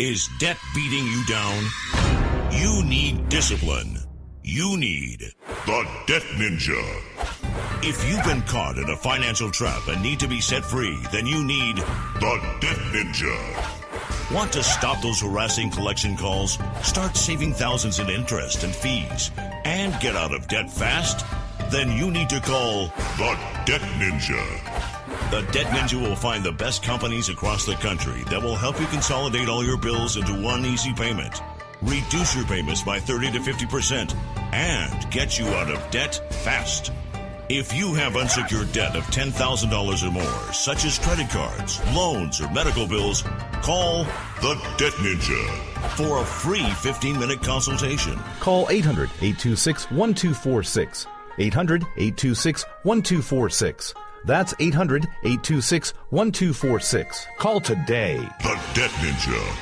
Is debt beating you down? You need discipline. You need the Debt Ninja. If you've been caught in a financial trap and need to be set free, then you need the Debt Ninja. Want to stop those harassing collection calls? Start saving thousands in interest and fees and get out of debt fast? Then you need to call the Debt Ninja. The Debt Ninja will find the best companies across the country that will help you consolidate all your bills into one easy payment, reduce your payments by 30 to 50%, and get you out of debt fast. If you have unsecured debt of $10,000 or more, such as credit cards, loans, or medical bills, call the Debt Ninja for a free 15-minute consultation. Call 800-826-1246. 800-826-1246. That's 800-826-1246. Call today. The Debt Ninja.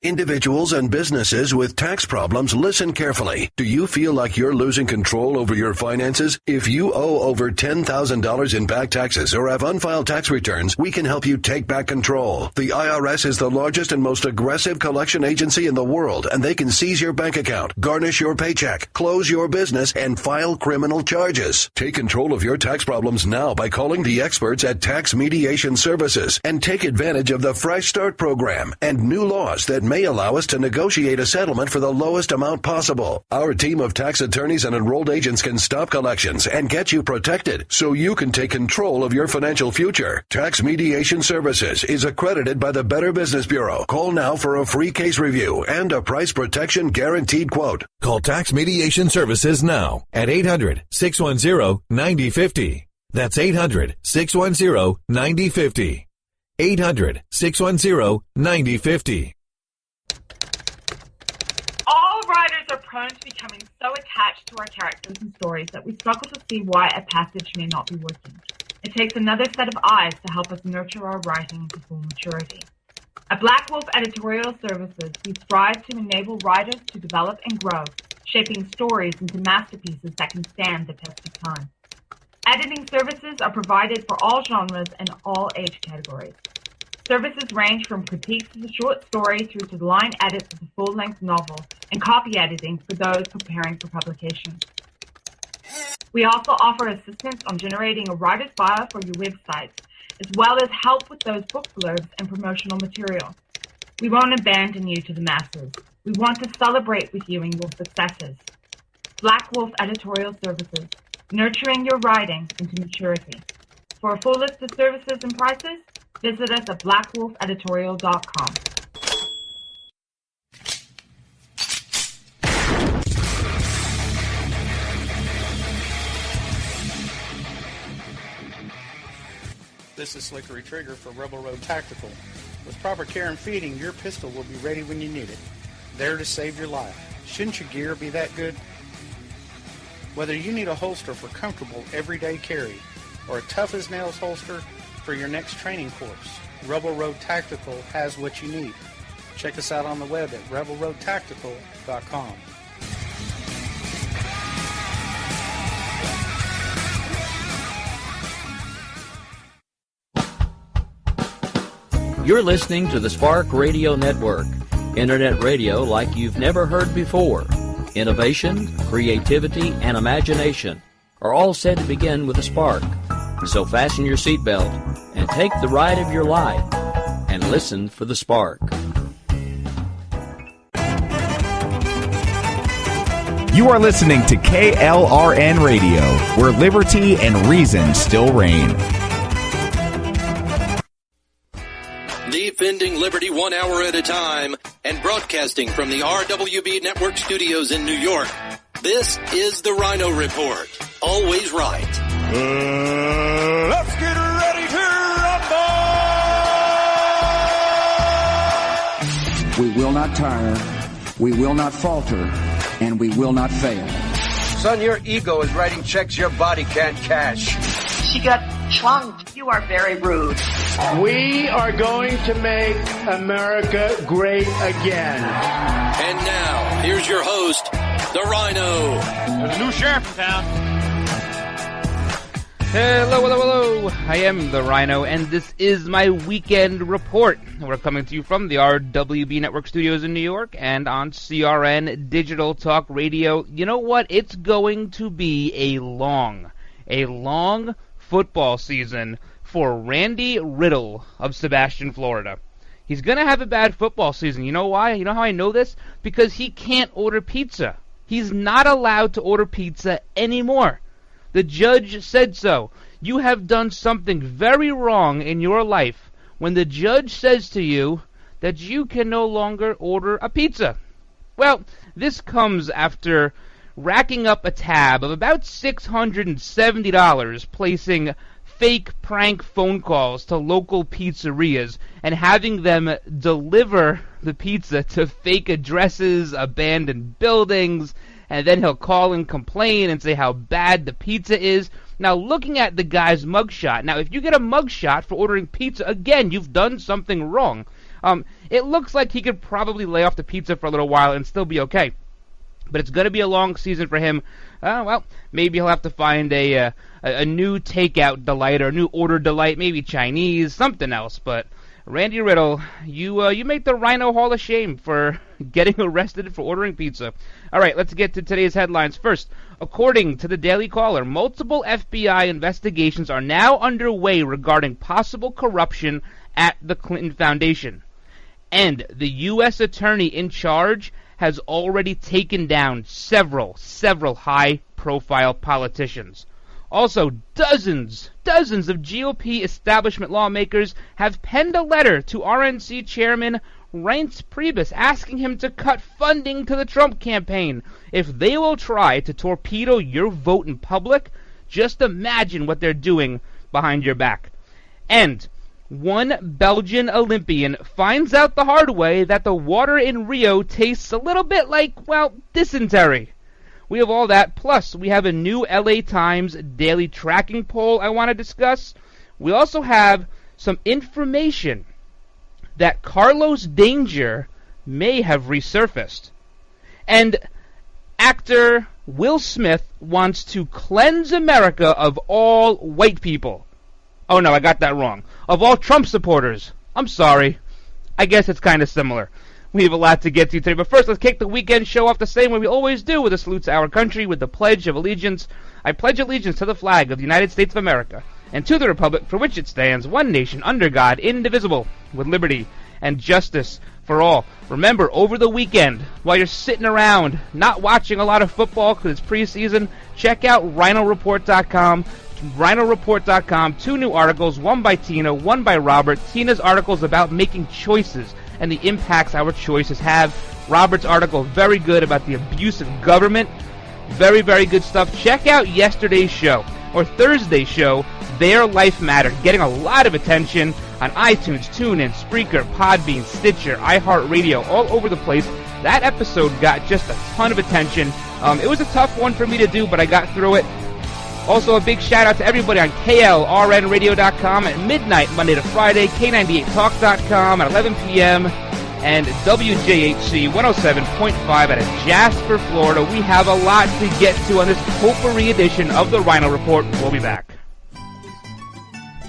Individuals and businesses with tax problems, listen carefully. Do you feel like you're losing control over your finances? If you owe over $10,000 in back taxes or have unfiled tax returns, we can help you take back control. The IRS is the largest and most aggressive collection agency in the world, and they can seize your bank account, garnish your paycheck, close your business, and file criminal charges. Take control of your tax problems now by calling the experts at Tax Mediation Services and take advantage of the Fresh Start program and new laws that may allow us to negotiate a settlement for the lowest amount possible. Our team of tax attorneys and enrolled agents can stop collections and get you protected so you can take control of your financial future. Tax Mediation Services is accredited by the Better Business Bureau. Call now for a free case review and a price protection guaranteed quote. Call Tax Mediation Services now at 800-610-9050. That's 800-610-9050. 800-610-9050. All writers are prone to becoming so attached to our characters and stories that we struggle to see why a passage may not be working. It takes another set of eyes to help us nurture our writing into full maturity. At Black Wolf Editorial Services, we strive to enable writers to develop and grow, shaping stories into masterpieces that can stand the test of time. Editing services are provided for all genres and all age categories. Services range from critiques of the short story through to line edits of the full-length novel and copy editing for those preparing for publication. We also offer assistance on generating a writer's bio for your websites, as well as help with those book blurbs and promotional material. We won't abandon you to the masses. We want to celebrate with you in your successes. Black Wolf Editorial Services, nurturing your writing into maturity. For a full list of services and prices, visit us at blackwolfeditorial.com. This is Slickery Trigger for Rebel Road Tactical. With proper care and feeding, your pistol will be ready when you need it. There to save your life. Shouldn't your gear be that good? Whether you need a holster for comfortable everyday carry or a tough-as-nails holster for your next training course, Rebel Road Tactical has what you need. Check us out on the web at rebelroadtactical.com. You're listening to the Spark Radio Network, internet radio like you've never heard before. Innovation, creativity, and imagination are all said to begin with a spark. So fasten your seatbelt and take the ride of your life and listen for the spark. You are listening to KLRN Radio, where liberty and reason still reign. Defending liberty 1 hour at a time and broadcasting from the RWB Network studios in New York. This is the Ryno Report. Always right. Let's get ready to rumble! We will not tire, we will not falter, and we will not fail. Son, your ego is writing checks your body can't cash. She got chunked. You are very rude. We are going to make America great again. And now, here's your host, the Ryno. There's a new sheriff in town. Hello, hello, hello. I am the Rhino, and this is my weekend report. We're coming to you from the RWB Network Studios in New York and on CRN Digital Talk Radio. You know what? It's going to be a long football season for Randy Riddle of Sebastian, Florida. He's going to have a bad football season. You know why? You know how I know this? Because he can't order pizza. He's not allowed to order pizza anymore. The judge said so. You have done something very wrong in your life when the judge says to you that you can no longer order a pizza. Well, this comes after racking up a tab of about $670 placing fake prank phone calls to local pizzerias and having them deliver the pizza to fake addresses, abandoned buildings, and then he'll call and complain and say how bad the pizza is. Now, looking at the guy's mugshot, now if you get a mugshot for ordering pizza, again, you've done something wrong. It looks like he could probably lay off the pizza for a little while and still be okay. But it's going to be a long season for him. Well, maybe he'll have to find a new takeout delight or a new order delight, maybe Chinese, something else. But Randy Riddle, you make the Rhino Hall of Shame for getting arrested for ordering pizza. All right, let's get to today's headlines. First, according to the Daily Caller, multiple FBI investigations are now underway regarding possible corruption at the Clinton Foundation. And the U.S. attorney in charge has already taken down several high-profile politicians. Also, dozens of GOP establishment lawmakers have penned a letter to RNC Chairman Reince Priebus asking him to cut funding to the Trump campaign. If they will try to torpedo your vote in public, just imagine what they're doing behind your back. And one Belgian Olympian finds out the hard way that the water in Rio tastes a little bit like, well, dysentery. We have all that, plus we have a new LA Times daily tracking poll I want to discuss. We also have some information that Carlos Danger may have resurfaced. And actor Will Smith wants to cleanse America of all white people. Oh no, I got that wrong. Of all Trump supporters. I'm sorry. I guess it's kind of similar. We have a lot to get to today, but first let's kick the weekend show off the same way we always do, with a salute to our country with the Pledge of Allegiance. I pledge allegiance to the flag of the United States of America, and to the republic for which it stands, one nation under God, indivisible, with liberty and justice for all. Remember, over the weekend, while you're sitting around not watching a lot of football because it's preseason, check out RynoReport.com. RynoReport.com, 2 new articles, one by Tina, one by Robert. Tina's article is about making choices and the impacts our choices have. Robert's article, very good, about the abuse of government. Very, very good stuff. Check out yesterday's show, or Thursday's show, Their Life Mattered, getting a lot of attention on iTunes, TuneIn, Spreaker, Podbean, Stitcher, iHeartRadio, all over the place. That episode got just a ton of attention. It was a tough one for me to do, but I got through it. Also, a big shout-out to everybody on KLRNRadio.com at midnight, Monday to Friday, K98Talk.com at 11 p.m., and WJHC 107.5 out of Jasper, Florida. We have a lot to get to on this potpourri edition of the Ryno Report. We'll be back.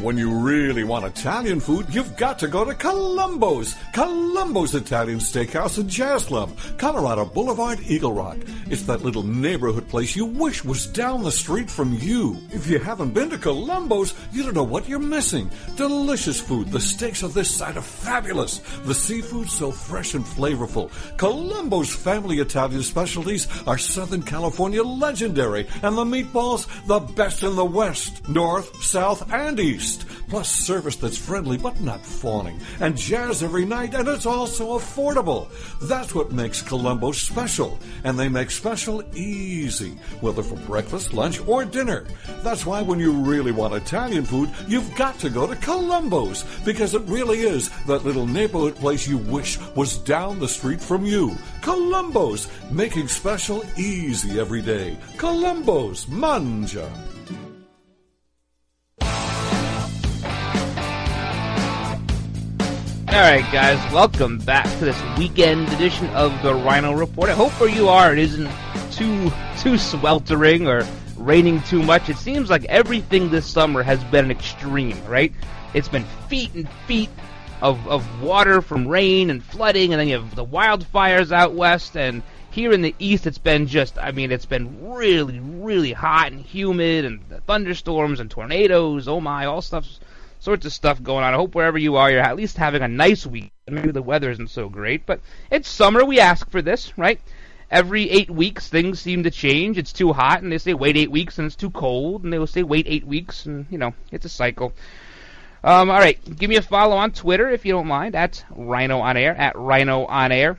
When you really want Italian food, you've got to go to Columbo's. Columbo's Italian Steakhouse and Jazz Club, Colorado Boulevard, Eagle Rock. It's that little neighborhood place you wish was down the street from you. If you haven't been to Columbo's, you don't know what you're missing. Delicious food. The steaks on this side are fabulous. The seafood so fresh and flavorful. Columbo's family Italian specialties are Southern California legendary, and the meatballs, the best in the West, North, South, and East. Plus service that's friendly but not fawning, and jazz every night, and it's also affordable. That's what makes Columbo special, and they make special easy, whether for breakfast, lunch, or dinner. That's why when you really want Italian food, you've got to go to Columbo's, because it really is that little neighborhood place you wish was down the street from you. Columbo's, making special easy every day. Columbo's, mangia. Alright guys, welcome back to this weekend edition of the Ryno Report. I hope where you are it isn't too sweltering or raining too much. It seems like everything this summer has been an extreme, right? It's been feet and feet of water from rain and flooding, and then you have the wildfires out west, and here in the east it's been it's been really, really hot and humid, and the thunderstorms and tornadoes, oh my, all sorts of stuff going on. I hope wherever you are, you're at least having a nice week. Maybe the weather isn't so great, but it's summer, we ask for this, right? Every 8 weeks, things seem to change. It's too hot, and they say wait 8 weeks, and it's too cold, and they will say wait 8 weeks, and, it's a cycle. All right, give me a follow on Twitter if you don't mind, at Ryno on Air, at Ryno on Air.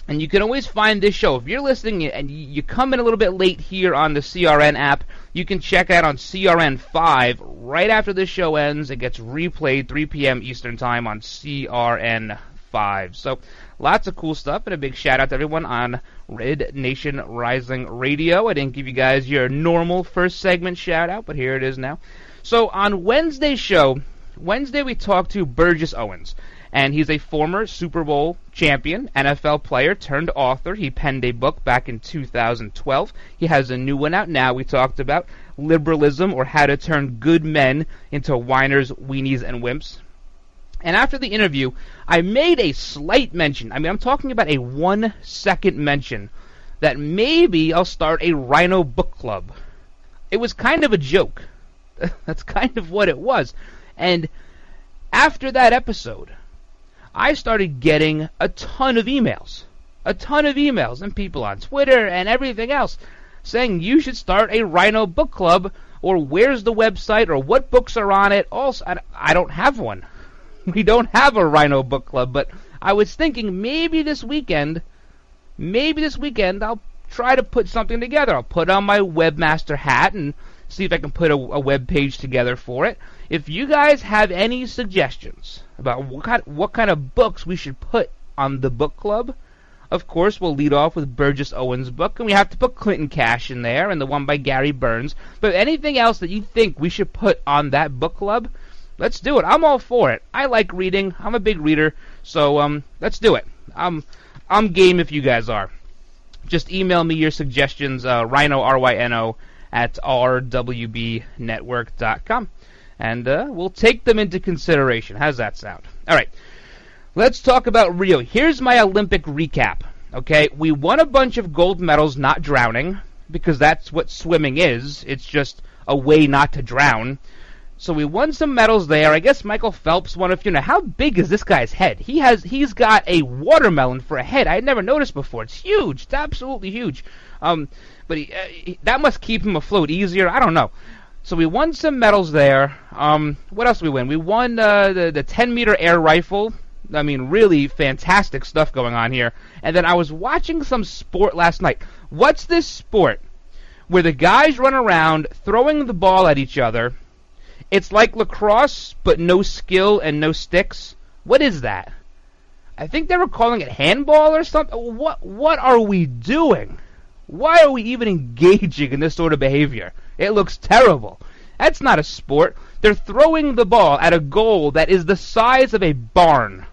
And you can always find this show. If you're listening and you come in a little bit late here on the CRN app, you can check out on CRN 5 right after this show ends. It gets replayed 3 p.m. Eastern Time on CRN 5. So lots of cool stuff, and a big shout out to everyone on Red Nation Rising Radio. I didn't give you guys your normal first segment shout out, but here it is now. So on Wednesday's show, we talked to Burgess Owens, and he's a former Super Bowl champion, NFL player turned author. He penned a book back in 2012. He has a new one out now. We talked about liberalism, or how to turn good men into whiners, weenies, and wimps. And after the interview, I made a slight mention. I'm talking about a 1-second mention that maybe I'll start a Ryno book club. It was kind of a joke. That's kind of what it was. And after that episode, I started getting a ton of emails, and people on Twitter and everything else saying you should start a Ryno book club, or where's the website, or what books are on it. Also, I don't have one. We don't have a Ryno book club, but I was thinking maybe this weekend I'll try to put something together. I'll put on my webmaster hat and see if I can put a web page together for it. If you guys have any suggestions about what kind of books we should put on the book club, of course we'll lead off with Burgess Owens' book, and we have to put Clinton Cash in there, and the one by Gary Burns. But anything else that you think we should put on that book club, let's do it. I'm all for it. I like reading. I'm a big reader, so let's do it. I'm game if you guys are. Just email me your suggestions, Ryno, R-Y-N-O, at rwbnetwork.com. And we'll take them into consideration. How's that sound? All right. Let's talk about Rio. Here's my Olympic recap. Okay, we won a bunch of gold medals not drowning, because that's what swimming is. It's just a way not to drown. So we won some medals there. I guess Michael Phelps won a few. Now, how big is this guy's head? He's got a watermelon for a head. I had never noticed before. It's huge. It's absolutely huge. But that must keep him afloat easier. I don't know. So we won some medals there. What else did we win? We won the 10-meter air rifle. I mean, really fantastic stuff going on here. And then I was watching some sport last night. What's this sport where the guys run around throwing the ball at each other? It's like lacrosse, but no skill and no sticks. What is that? I think they were calling it handball or something. What are we doing? Why are we even engaging in this sort of behavior? It looks terrible. That's not a sport. They're throwing the ball at a goal that is the size of a barn.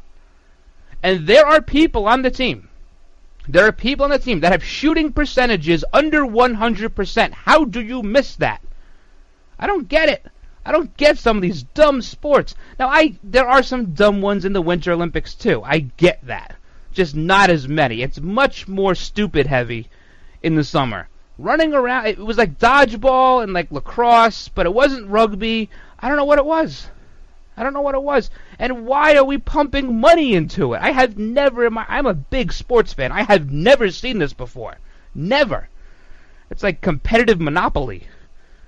And there are people on the team. There are people on the team that have shooting percentages under 100%. How do you miss that? I don't get it. I don't get some of these dumb sports. Now, there are some dumb ones in the Winter Olympics, too. I get that. Just not as many. It's much more stupid heavy in the summer. Running around, it was like dodgeball and like lacrosse, but it wasn't rugby. I don't know what it was. And why are we pumping money into it? I'm a big sports fan. I have never seen this before. Never. It's like competitive Monopoly.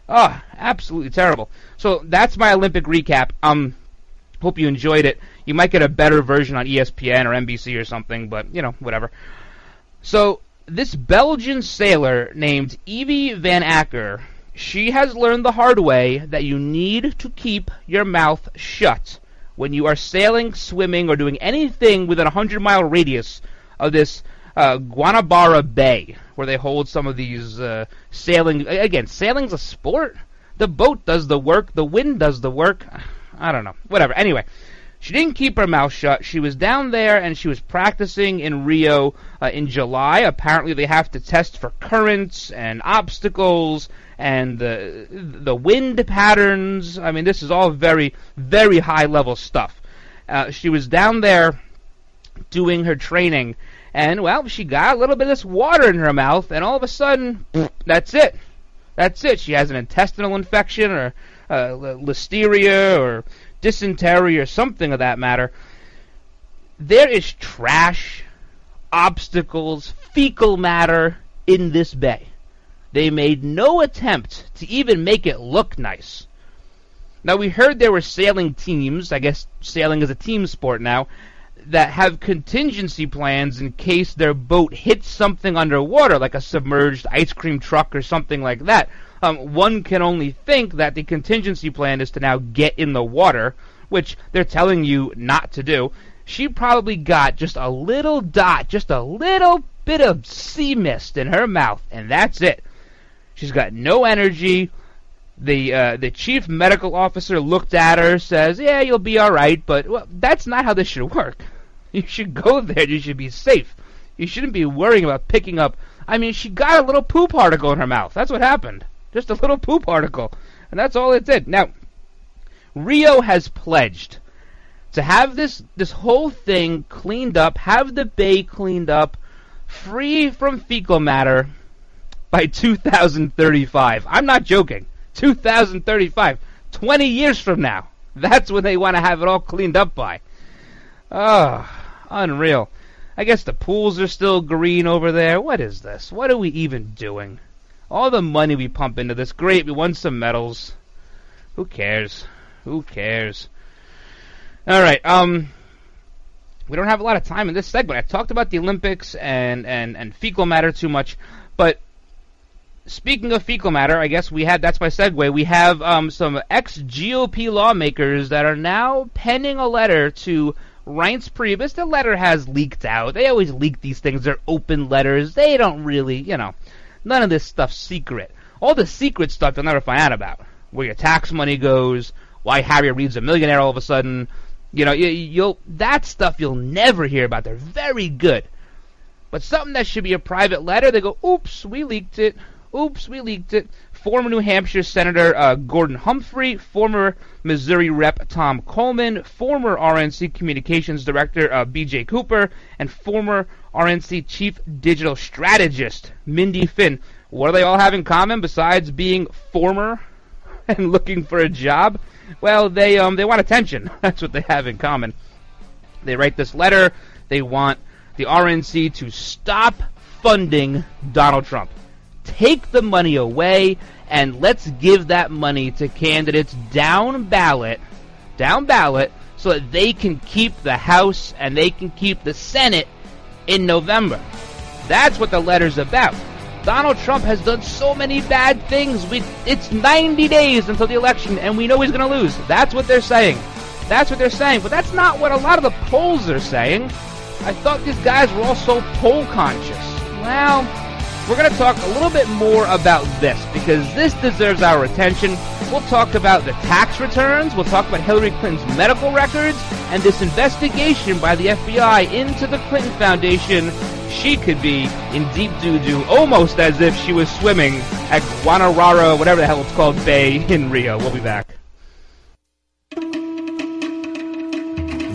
Oh, absolutely terrible. So that's my Olympic recap. Hope you enjoyed it. You might get a better version on ESPN or NBC or something, but, whatever. So this Belgian sailor named Evie Van Acker, she has learned the hard way that you need to keep your mouth shut when you are sailing, swimming, or doing anything within a 100-mile radius of this Guanabara Bay, where they hold some of these sailing. Again, sailing's a sport. The boat does the work. The wind does the work. I don't know. Whatever. Anyway, She didn't keep her mouth shut. She was down there and she was practicing in Rio in July. Apparently they have to test for currents and obstacles and the wind patterns. I mean, this is all very, very high-level stuff. She was down there doing her training, and, well, she got a little bit of this water in her mouth, and all of a sudden, that's it. That's it. She has an intestinal infection or listeria or dysentery or something of that matter. There is trash, obstacles, fecal matter in this bay. They made no attempt to even make it look nice. Now, we heard there were sailing teams, I guess sailing is a team sport now, that have contingency plans in case their boat hits something underwater, like a submerged ice cream truck or something like that. One can only think that the contingency plan is to now get in the water, which they're telling you not to do. She probably got just a little dot, just a little bit of sea mist in her mouth, and that's it. She's got no energy. The chief medical officer looked at her, says, yeah, you'll be all right, but well, that's not how this should work. You should go there. You should be safe. You shouldn't be worrying about picking up. I mean, she got a little poo particle in her mouth. That's what happened. Just a little poo particle. And that's all it did. Now, Rio has pledged to have this whole thing cleaned up, have the bay cleaned up, free from fecal matter by 2035. I'm not joking. 2035. 20 years from now. That's when they want to have it all cleaned up by. Oh, unreal. I guess the pools are still green over there. What is this? What are we even doing? All the money we pump into this. Great, we won some medals. Who cares? Who cares? All right, we don't have a lot of time in this segment. I talked about the Olympics and fecal matter too much, but speaking of fecal matter, I guess that's my segue. We have some ex-GOP lawmakers that are now penning a letter to Reince Priebus. The letter has leaked out. They always leak these things. They're open letters. They don't really, none of this stuff's secret. All the secret stuff you'll never find out about. Where your tax money goes, why Harry Reid's a millionaire all of a sudden. That stuff you'll never hear about. They're very good. But something that should be a private letter, they go, oops, we leaked it. Oops, we leaked it. Former New Hampshire Senator Gordon Humphrey, former Missouri Rep. Tom Coleman, former RNC Communications Director B.J. Cooper, and former RNC Chief Digital Strategist Mindy Finn. What do they all have in common besides being former and looking for a job? Well, they want attention. That's what they have in common. They write this letter. They want the RNC to stop funding Donald Trump. Take the money away, and let's give that money to candidates down ballot, so that they can keep the House and they can keep the Senate in November. That's what the letter's about. Donald Trump has done so many bad things. It's 90 days until the election, and we know he's going to lose. That's what they're saying. That's what they're saying. But that's not what a lot of the polls are saying. I thought these guys were all so poll conscious. Well, we're going to talk a little bit more about this, because this deserves our attention. We'll talk about the tax returns. We'll talk about Hillary Clinton's medical records and this investigation by the FBI into the Clinton Foundation. She could be in deep doo-doo, almost as if she was swimming at Guanarara, whatever the hell it's called, Bay in Rio. We'll be back.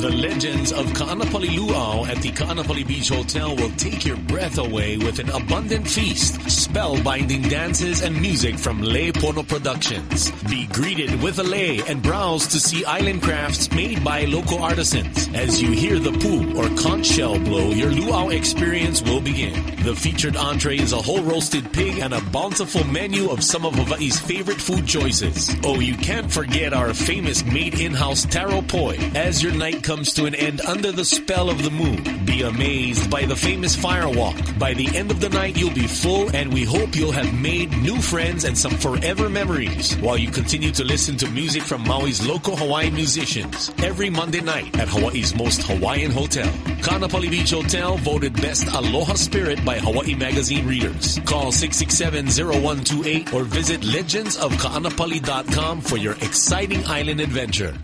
The legends of Ka'anapali Luau at the Ka'anapali Beach Hotel will take your breath away with an abundant feast, spellbinding dances, and music from Lei Pono Productions. Be greeted with a lei and browse to see island crafts made by local artisans. As you hear the pu or conch shell blow, your luau experience will begin. The featured entree is a whole roasted pig and a bountiful menu of some of Hawaii's favorite food choices. Oh, you can't forget our famous made in-house taro poi. As your night comes to an end under the spell of the moon, be amazed by the famous fire walk. By the end of the night, you'll be full, and we hope you'll have made new friends and some forever memories while you continue to listen to music from Maui's local Hawaiian musicians every Monday night at Hawaii's most Hawaiian hotel. Ka'anapali Beach Hotel, voted Best Aloha Spirit by Hawaii Magazine readers. Call 667-0128 or visit legendsofka'anapali.com for your exciting island adventure.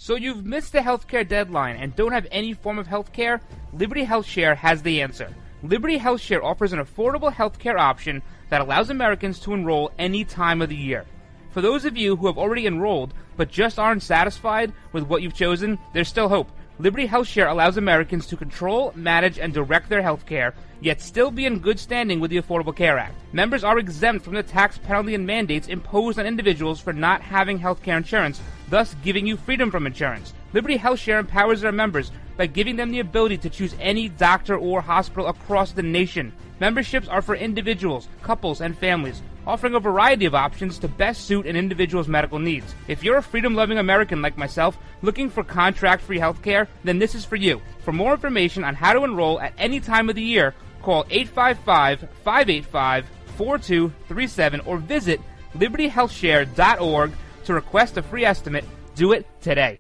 So you've missed the healthcare deadline and don't have any form of healthcare? Liberty HealthShare has the answer. Liberty HealthShare offers an affordable healthcare option that allows Americans to enroll any time of the year. For those of you who have already enrolled but just aren't satisfied with what you've chosen, there's still hope. Liberty HealthShare allows Americans to control, manage, and direct their health care, yet still be in good standing with the Affordable Care Act. Members are exempt from the tax penalty and mandates imposed on individuals for not having health care insurance, thus giving you freedom from insurance. Liberty HealthShare empowers their members by giving them the ability to choose any doctor or hospital across the nation. Memberships are for individuals, couples, and families, offering a variety of options to best suit an individual's medical needs. If you're a freedom-loving American like myself, looking for contract-free health care, then this is for you. For more information on how to enroll at any time of the year, call 855-585-4237 or visit libertyhealthshare.org to request a free estimate. Do it today.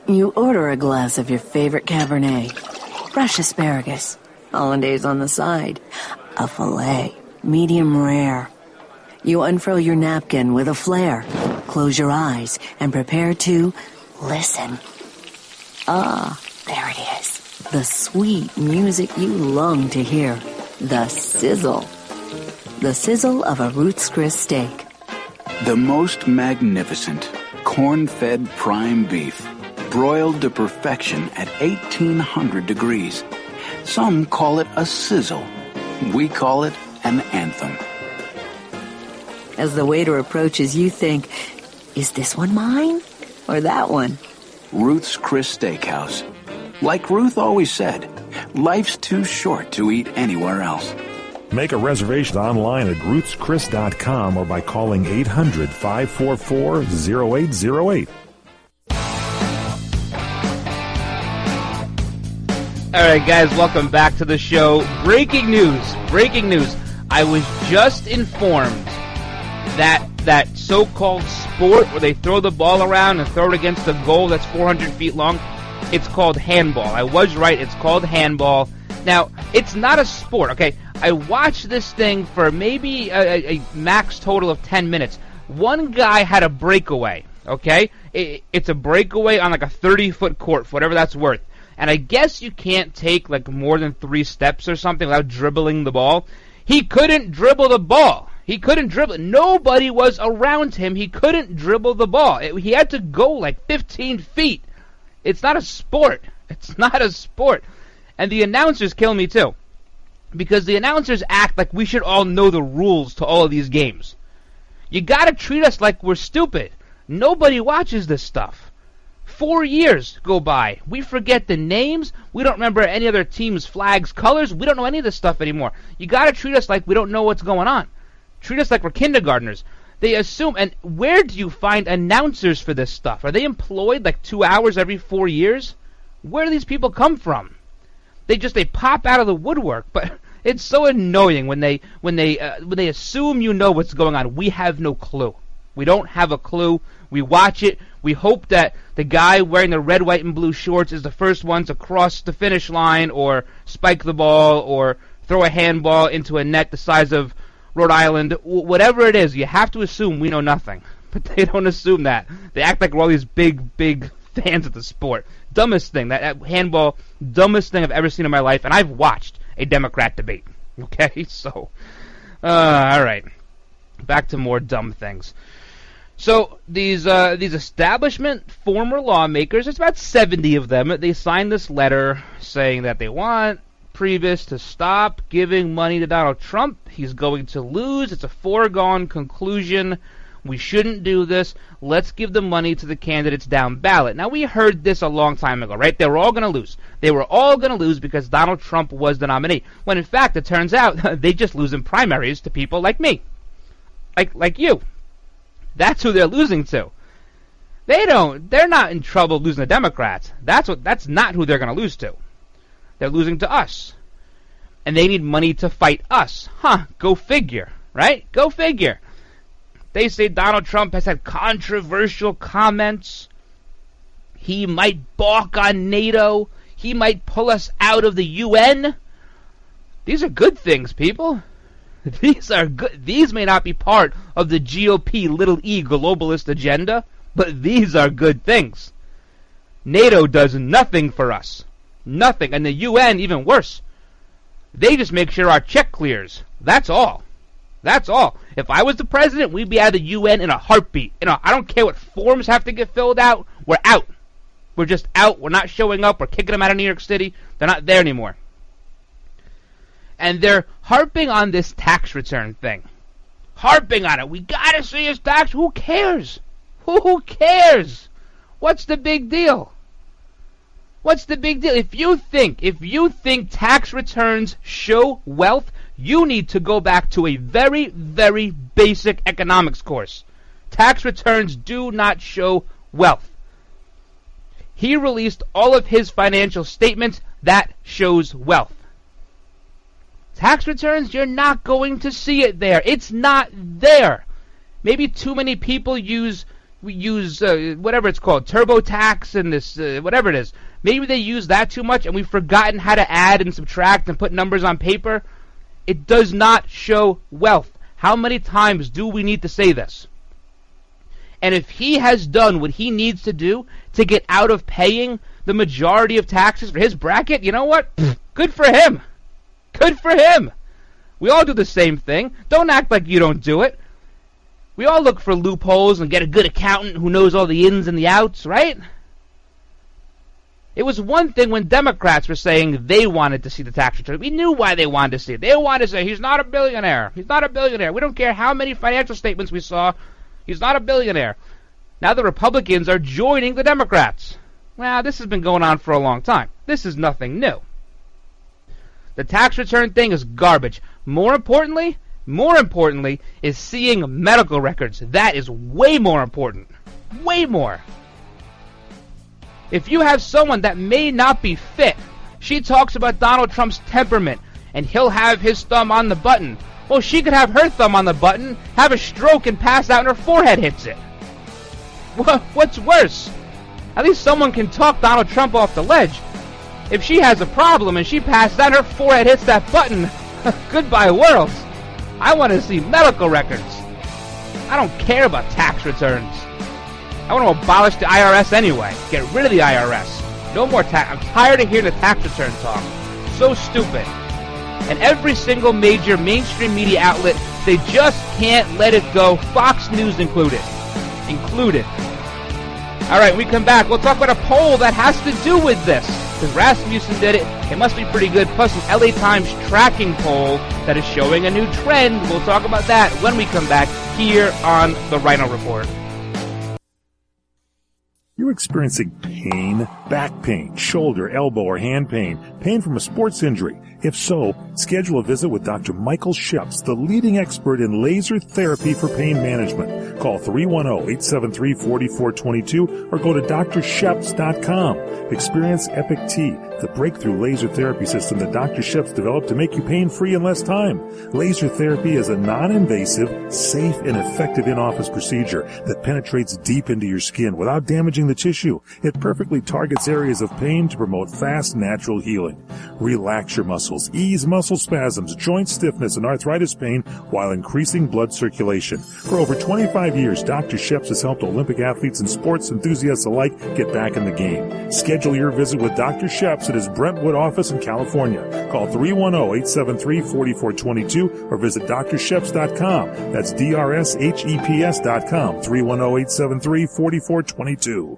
You order a glass of your favorite Cabernet, fresh asparagus, hollandaise on the side, a filet, medium rare. You unfurl your napkin with a flair, close your eyes, and prepare to listen. Ah, there it is. The sweet music you long to hear. The sizzle. The sizzle of a Ruth's Chris steak. The most magnificent corn-fed prime beef, broiled to perfection at 1800 degrees. Some call it a sizzle. We call it an anthem. As the waiter approaches, you think, is this one mine or that one? Ruth's Chris Steakhouse. Like Ruth always said, life's too short to eat anywhere else. Make a reservation online at ruthschris.com or by calling 800-544-0808. All right, guys, welcome back to the show. Breaking news. I was just informed that so-called sport where they throw the ball around and throw it against the goal that's 400 feet long, it's called handball. I was right. It's called handball. Now, it's not a sport, okay? I watched this thing for maybe a max total of 10 minutes. One guy had a breakaway, okay? It's a breakaway on like a 30-foot court, for whatever that's worth. And I guess you can't take like more than 3 steps or something without dribbling the ball. He couldn't dribble the ball. He couldn't dribble. Nobody was around him. He couldn't dribble the ball. He had to go like 15 feet. It's not a sport. It's not a sport. And the announcers kill me too. Because the announcers act like we should all know the rules to all of these games. You gotta treat us like we're stupid. Nobody watches this stuff. 4 years go by. We forget the names. We don't remember any other team's flags, colors. We don't know any of this stuff anymore. You gotta treat us like we don't know what's going on. Treat us like we're kindergartners. They assume, and where do you find announcers for this stuff? Are they employed like 2 hours every 4 years? Where do these people come from? They pop out of the woodwork, but it's so annoying when they assume you know what's going on. We have no clue. We don't have a clue. We watch it. We hope that the guy wearing the red, white, and blue shorts is the first one to cross the finish line or spike the ball or throw a handball into a net the size of Rhode Island. Whatever it is, you have to assume we know nothing. But they don't assume that. They act like we're all these big fans of the sport. Dumbest thing. That handball, dumbest thing I've ever seen in my life. And I've watched a Democrat debate. Okay? So, all right. Back to more dumb things. So these establishment former lawmakers, it's about 70 of them, they signed this letter saying that they want Priebus to stop giving money to Donald Trump. He's going to lose. It's a foregone conclusion. We shouldn't do this. Let's give the money to the candidates down ballot. Now, we heard this a long time ago, right? They were all going to lose. They were all going to lose because Donald Trump was the nominee. When, in fact, it turns out they just lose in primaries to people like me. Like you. That's who they're losing to. They're not in trouble losing to Democrats. That's not who they're going to lose to. They're losing to us. And they need money to fight us. Go figure, right? Go figure. They say Donald Trump has had controversial comments. He might balk on NATO. He might pull us out of the UN. These are good things, people. These are good. These may not be part of the GOP little e globalist agenda, but these are good things. NATO does nothing for us. Nothing. And the UN, even worse. They just make sure our check clears. That's all. That's all. If I was the president, we'd be out of the UN in a heartbeat. I don't care what forms have to get filled out. We're out. We're just out. We're not showing up. We're kicking them out of New York City. They're not there anymore. And they're harping on this tax return thing. Harping on it. We gotta see his tax. Who cares? Who cares? What's the big deal? What's the big deal? If you think tax returns show wealth, you need to go back to a very, very basic economics course. Tax returns do not show wealth. He released all of his financial statements. That shows wealth. Tax returns, you're not going to see it there. It's not there. Maybe too many people use whatever it's called, TurboTax and this, whatever it is. Maybe they use that too much and we've forgotten how to add and subtract and put numbers on paper. It does not show wealth. How many times do we need to say this? And if he has done what he needs to do to get out of paying the majority of taxes for his bracket, you know what? Good for him. Good for him. We all do the same thing. Don't act like you don't do it. We all look for loopholes and get a good accountant who knows all the ins and the outs, right? It was one thing when Democrats were saying they wanted to see the tax return. We knew why they wanted to see it. They wanted to say, he's not a billionaire. He's not a billionaire. We don't care how many financial statements we saw. He's not a billionaire. Now the Republicans are joining the Democrats. Well, this has been going on for a long time. This is nothing new. The tax return thing is garbage. More importantly is seeing medical records. That is way more important. Way more. If you have someone that may not be fit, she talks about Donald Trump's temperament, and he'll have his thumb on the button. Well, she could have her thumb on the button, have a stroke, and pass out, and her forehead hits it. What's worse? At least someone can talk Donald Trump off the ledge. If she has a problem and she passes out, her forehead hits that button. Goodbye, world. I want to see medical records. I don't care about tax returns. I want to abolish the IRS anyway. Get rid of the IRS. No more tax. I'm tired of hearing the tax return talk. So stupid. And every single major mainstream media outlet, they just can't let it go. Fox News included. All right, when we come back, we'll talk about a poll that has to do with this. Because Rasmussen did it, it must be pretty good. Plus an LA Times tracking poll that is showing a new trend. We'll talk about that when we come back here on the Ryno Report. You're experiencing pain, back pain, shoulder, elbow, or hand pain, pain from a sports injury. If so, schedule a visit with Dr. Michael Sheps, the leading expert in laser therapy for pain management. Call 310-873-4422 or go to drsheps.com. Experience Epic T, the breakthrough laser therapy system that Dr. Sheps developed to make you pain-free in less time. Laser therapy is a non-invasive, safe, and effective in-office procedure that penetrates deep into your skin without damaging the tissue. It perfectly targets areas of pain to promote fast, natural healing. Relax your muscles, ease muscle spasms, joint stiffness, and arthritis pain while increasing blood circulation. For over 25 years, Dr. Sheps has helped Olympic athletes and sports enthusiasts alike get back in the game. Schedule your visit with Dr. Sheps at his Brentwood office in California. Call 310-873-4422 or visit drsheps.com. That's DRSHEPS.com, 310-873-4422.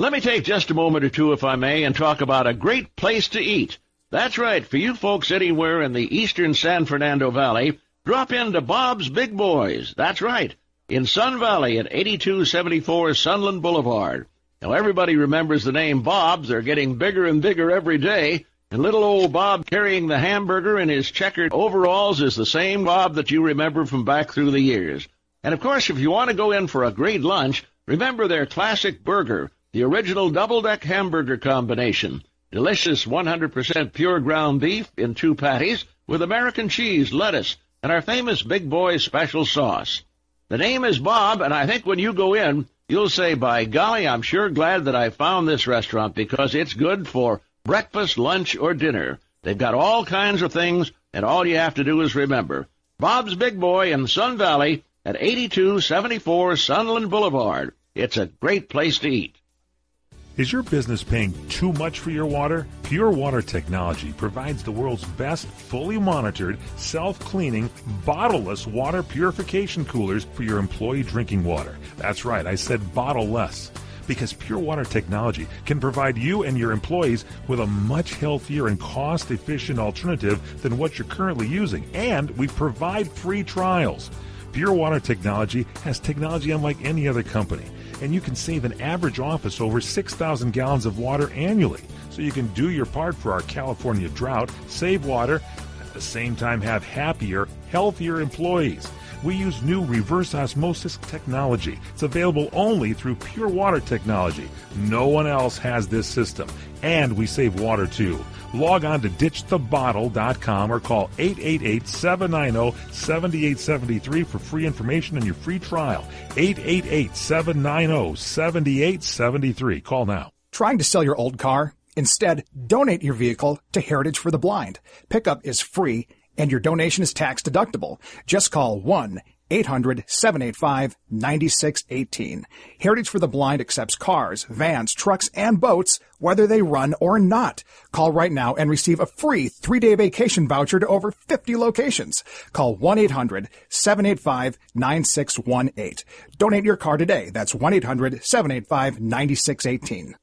Let me take just a moment or two, if I may, and talk about a great place to eat. That's right, for you folks anywhere in the eastern San Fernando Valley, drop into Bob's Big Boys. That's right, in Sun Valley at 8274 Sunland Boulevard. Now, everybody remembers the name Bob's. They're getting bigger and bigger every day. And little old Bob carrying the hamburger in his checkered overalls is the same Bob that you remember from back through the years. And, of course, if you want to go in for a great lunch, remember their classic burger, the original double-deck hamburger combination. Delicious 100% pure ground beef in 2 patties with American cheese, lettuce, and our famous Big Boy special sauce. The name is Bob, and I think when you go in, you'll say, by golly, I'm sure glad that I found this restaurant because it's good for breakfast, lunch, or dinner. They've got all kinds of things, and all you have to do is remember. Bob's Big Boy in Sun Valley at 8274 Sunland Boulevard. It's a great place to eat. Is your business paying too much for your water? Pure Water Technology provides the world's best fully monitored, self-cleaning, bottleless water purification coolers for your employee drinking water. That's right, I said bottle-less. Because Pure Water Technology can provide you and your employees with a much healthier and cost-efficient alternative than what you're currently using. And we provide free trials. Pure Water Technology has technology unlike any other company. And you can save an average office over 6,000 gallons of water annually. So you can do your part for our California drought, save water, at the same time have happier, healthier employees. We use new reverse osmosis technology. It's available only through Pure Water Technology. No one else has this system. And we save water too. Log on to ditchthebottle.com or call 888-790-7873 for free information and your free trial. 888-790-7873. Call now. Trying to sell your old car? Instead, donate your vehicle to Heritage for the Blind. Pickup is free and your donation is tax deductible. Just call 1-800-785-9618. Heritage for the Blind accepts cars, vans, trucks, and boats, whether they run or not. Call right now and receive a free 3-day vacation voucher to over 50 locations. Call 1-800-785-9618. Donate your car today. That's 1-800-785-9618.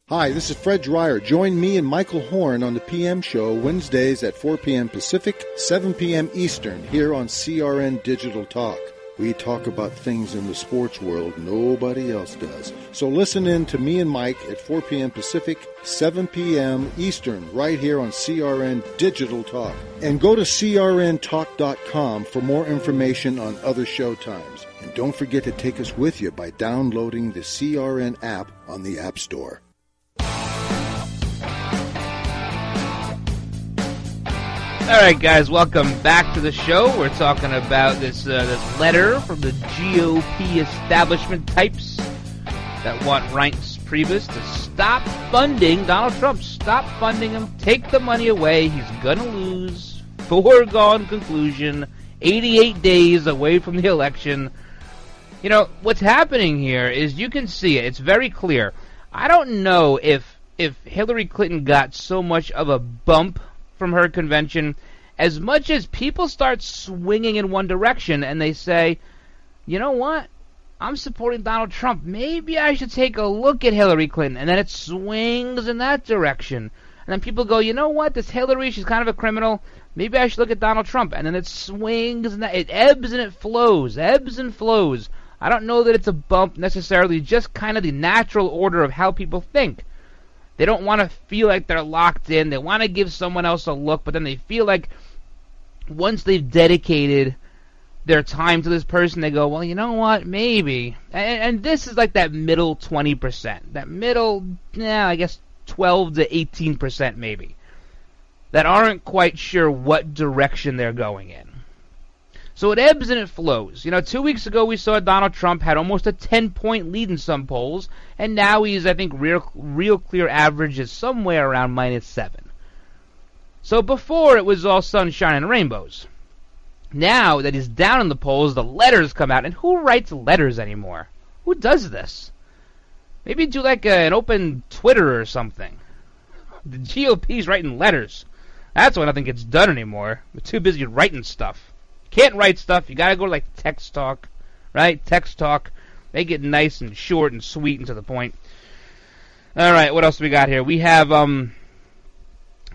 Hi, this is Fred Dreyer. Join me and Michael Horn on the PM Show Wednesdays at 4 p.m. Pacific, 7 p.m. Eastern, here on CRN Digital Talk. We talk about things in the sports world nobody else does. So listen in to me and Mike at 4 p.m. Pacific, 7 p.m. Eastern, right here on CRN Digital Talk. And go to crntalk.com for more information on other show times. And don't forget to take us with you by downloading the CRN app on the App Store. All right, guys, welcome back to the show. We're talking about this letter from the GOP establishment types that want Reince Priebus to stop funding Donald Trump. Stop funding him. Take the money away. He's going to lose. Foregone conclusion. 88 days away from the election. You know, what's happening here is you can see it. It's very clear. I don't know if Hillary Clinton got so much of a bump from her convention as much as people start swinging in one direction and they say, you know what, I'm supporting Donald Trump, maybe I should take a look at Hillary Clinton, and then it swings in that direction, and then people go, you know what, this Hillary, she's kind of a criminal, maybe I should look at Donald Trump, and then it swings and it ebbs and it flows, ebbs and flows. I don't know that it's a bump necessarily, just kind of the natural order of how people think. They don't want to feel like they're locked in. They want to give someone else a look, but then they feel like once they've dedicated their time to this person, they go, well, you know what, maybe. And this is like that middle 20%. That middle, I guess 12 to 18% maybe. That aren't quite sure what direction they're going in. So it ebbs and it flows. You know, 2 weeks ago we saw Donald Trump had almost a 10-point lead in some polls, and now he's, I think, real clear average is somewhere around -7. So before it was all sunshine and rainbows. Now that he's down in the polls, the letters come out, and who writes letters anymore? Who does this? Maybe do like an open Twitter or something. The GOP's writing letters. That's why nothing gets done anymore. We're too busy writing stuff. Can't write stuff. You gotta go to like text talk, right? Text talk. Make it nice and short and sweet and to the point. All right, what else do we got here? We have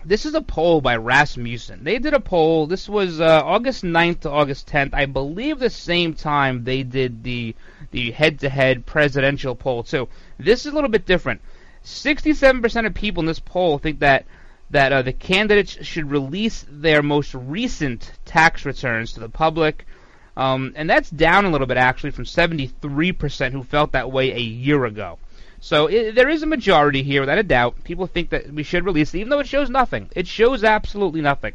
this is a poll by Rasmussen. They did a poll. This was August 9th to August 10th. I believe the same time they did the head-to-head presidential poll too. This is a little bit different. 67% of people in this poll think that the candidates should release their most recent tax returns to the public. And that's down a little bit, actually, from 73% who felt that way a year ago. So there is a majority here, without a doubt. People think that we should release it, even though it shows nothing. It shows absolutely nothing.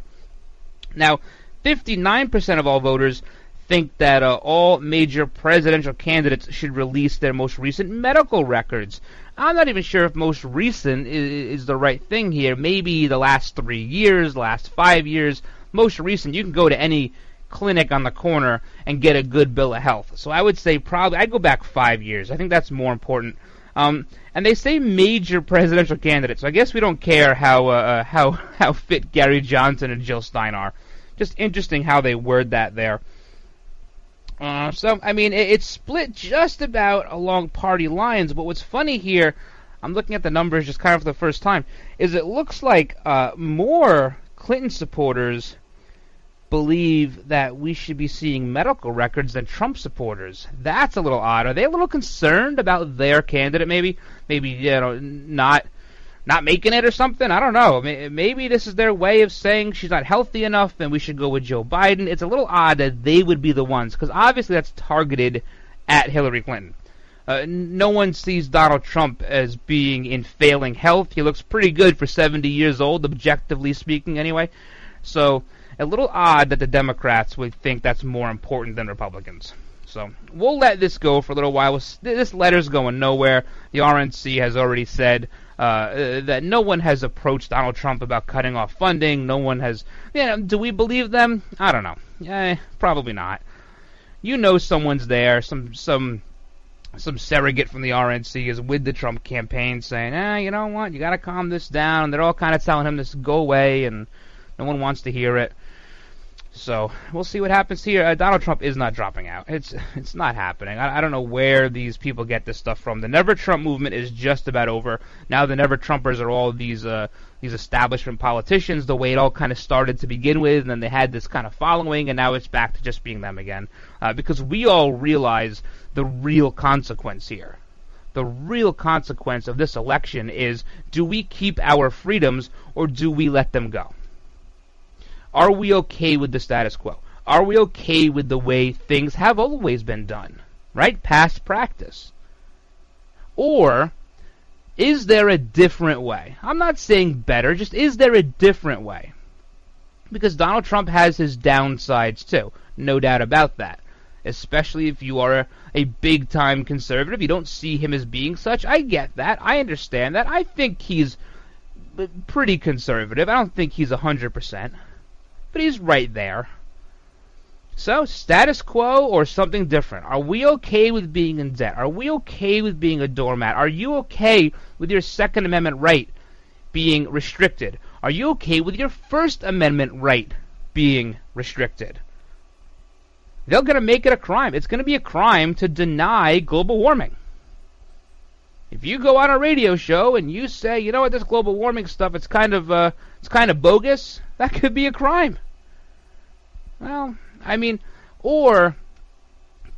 Now, 59% of all voters think that all major presidential candidates should release their most recent medical records. I'm not even sure if most recent is the right thing here. Maybe the last 3 years, last 5 years. Most recent, you can go to any clinic on the corner and get a good bill of health. So I would say probably, I'd go back 5 years. I think that's more important. And they say major presidential candidate, so I guess we don't care how fit Gary Johnson and Jill Stein are. Just interesting how they word that there. So, I mean, it's split just about along party lines, but what's funny here, I'm looking at the numbers just kind of for the first time, is it looks like more Clinton supporters believe that we should be seeing medical records than Trump supporters. That's a little odd. Are they a little concerned about their candidate maybe? Maybe, not making it or something? I don't know. Maybe this is their way of saying she's not healthy enough and we should go with Joe Biden. It's a little odd that they would be the ones, because obviously that's targeted at Hillary Clinton. No one sees Donald Trump as being in failing health. He looks pretty good for 70 years old, objectively speaking anyway. So, a little odd that the Democrats would think that's more important than Republicans. So, we'll let this go for a little while. This letter's going nowhere. The RNC has already said that no one has approached Donald Trump about cutting off funding. No one has... do we believe them? I don't know. Probably not. Someone's there, some surrogate from the RNC is with the Trump campaign saying, you know what, you gotta calm this down. They're all kind of telling him this to go away, and no one wants to hear it. So, we'll see what happens here. Donald Trump is not dropping out. It's not happening. I don't know where these people get this stuff from. The Never Trump movement is just about over. Now the Never Trumpers are all these establishment politicians, the way it all kind of started to begin with, and then they had this kind of following, and now it's back to just being them again. Because we all realize the real consequence here. The real consequence of this election is, do we keep our freedoms or do we let them go? Are we okay with the status quo? Are we okay with the way things have always been done? Right? Past practice. Or is there a different way? I'm not saying better, just is there a different way? Because Donald Trump has his downsides too. No doubt about that. Especially if you are a big-time conservative. You don't see him as being such. I get that. I understand that. I think he's pretty conservative. I don't think he's 100%. But he's right there. So, status quo or something different? Are we okay with being in debt? Are we okay with being a doormat? Are you okay with your Second Amendment right being restricted? Are you okay with your First Amendment right being restricted? They're going to make it a crime. It's going to be a crime to deny global warming. If you go on a radio show and you say, you know what, this global warming stuff, it's kind of bogus, that could be a crime. Well, I mean, or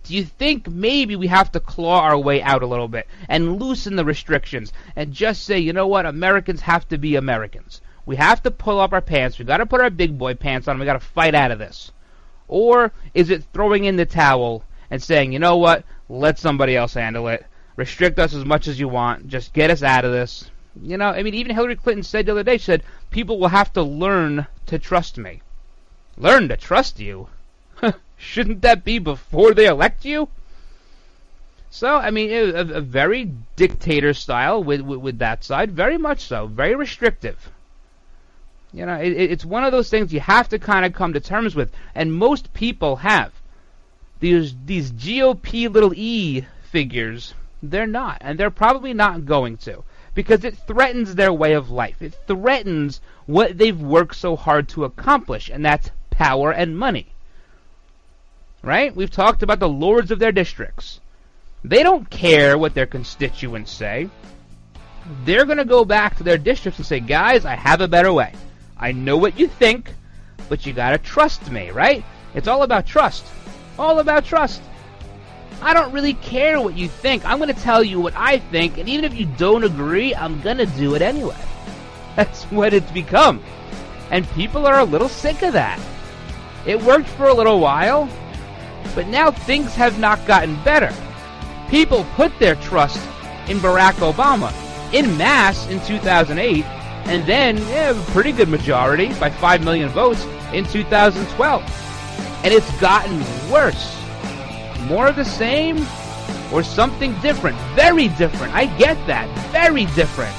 do you think maybe we have to claw our way out a little bit and loosen the restrictions and just say, you know what, Americans have to be Americans. We have to pull up our pants. We got to put our big boy pants on. We got to fight out of this. Or is it throwing in the towel and saying, you know what, let somebody else handle it. Restrict us as much as you want. Just get us out of this. You know, I mean, even Hillary Clinton said the other day, she said, people will have to learn to trust me. Learn to trust you? Shouldn't that be before they elect you? So, I mean, a very dictator style with that side. Very much so. Very restrictive. You know, it's one of those things you have to kind of come to terms with. And most people have. These GOP little e figures, they're not. And they're probably not going to. Because it threatens their way of life. It threatens what they've worked so hard to accomplish. And that's power and money. Right? We've talked about the lords of their districts. They don't care what their constituents say. They're going to go back to their districts and say, guys, I have a better way. I know what you think, but you got to trust me, right? It's all about trust. All about trust. I don't really care what you think. I'm going to tell you what I think, and even if you don't agree, I'm going to do it anyway. That's what it's become. And people are a little sick of that. It worked for a little while, but now things have not gotten better. People put their trust in Barack Obama en masse in 2008, and then a pretty good majority, by 5 million votes, in 2012. And it's gotten worse. More of the same, or something different. Very different. I get that. Very different.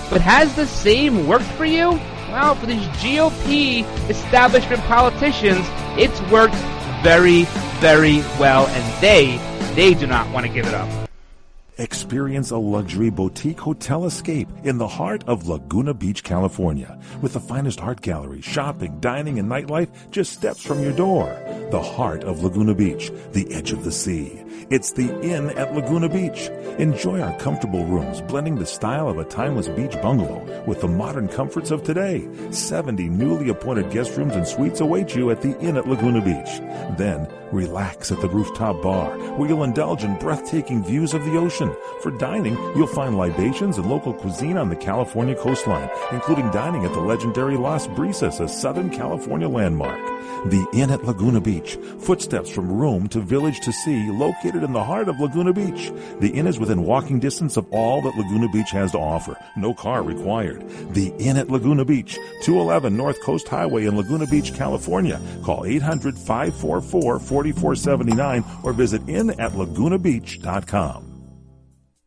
But has the same worked for you? Well, for these GOP establishment politicians, it's worked very, very well, and they do not want to give it up. Experience a luxury boutique hotel escape in the heart of Laguna Beach, California, with the finest art gallery, shopping, dining, and nightlife just steps from your door. The heart of Laguna Beach, the edge of the sea. It's the Inn at Laguna Beach. Enjoy our comfortable rooms, blending the style of a timeless beach bungalow with the modern comforts of today. 70 newly appointed guest rooms and suites await you at the Inn at Laguna Beach. Then, relax at the rooftop bar, where you'll indulge in breathtaking views of the ocean. For dining, you'll find libations and local cuisine on the California coastline, including dining at the legendary Las Brisas, a Southern California landmark. The Inn at Laguna Beach, footsteps from room to village to sea, located in the heart of Laguna Beach. The Inn is within walking distance of all that Laguna Beach has to offer. No car required. The Inn at Laguna Beach, 211 North Coast Highway in Laguna Beach, California. Call 800-544-4479 or visit inatlagunabeach.com.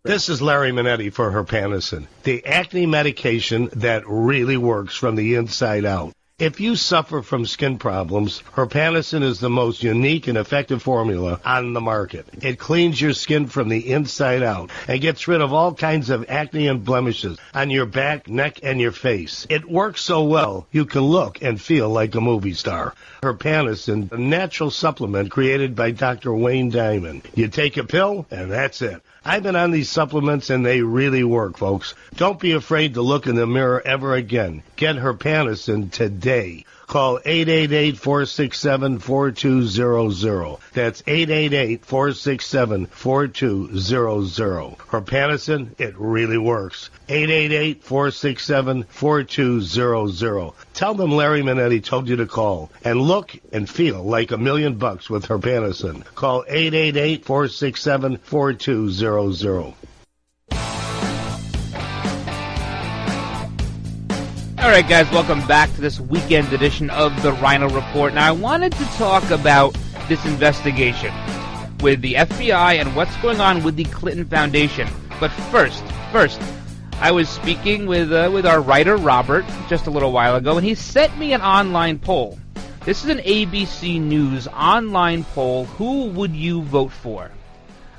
This is Larry Minetti for Herpanacin, the acne medication that really works from the inside out. If you suffer from skin problems, Herpanacin is the most unique and effective formula on the market. It cleans your skin from the inside out and gets rid of all kinds of acne and blemishes on your back, neck, and your face. It works so well, you can look and feel like a movie star. Herpanacin, a natural supplement created by Dr. Wayne Diamond. You take a pill, and that's it. I've been on these supplements, and they really work, folks. Don't be afraid to look in the mirror ever again. Get Herpanacin today. Call 888-467-4200. That's 888-467-4200. Herpanacin, it really works. 888-467-4200. Tell them Larry Minetti told you to call and look and feel like $1 million with Herpanacin. Call 888-467-4200. All right, guys, welcome back to this weekend edition of the Ryno Report. Now, I wanted to talk about this investigation with the FBI and what's going on with the Clinton Foundation. But first, I was speaking with our writer, Robert, just a little while ago, and he sent me an online poll. This is an ABC News online poll. Who would you vote for?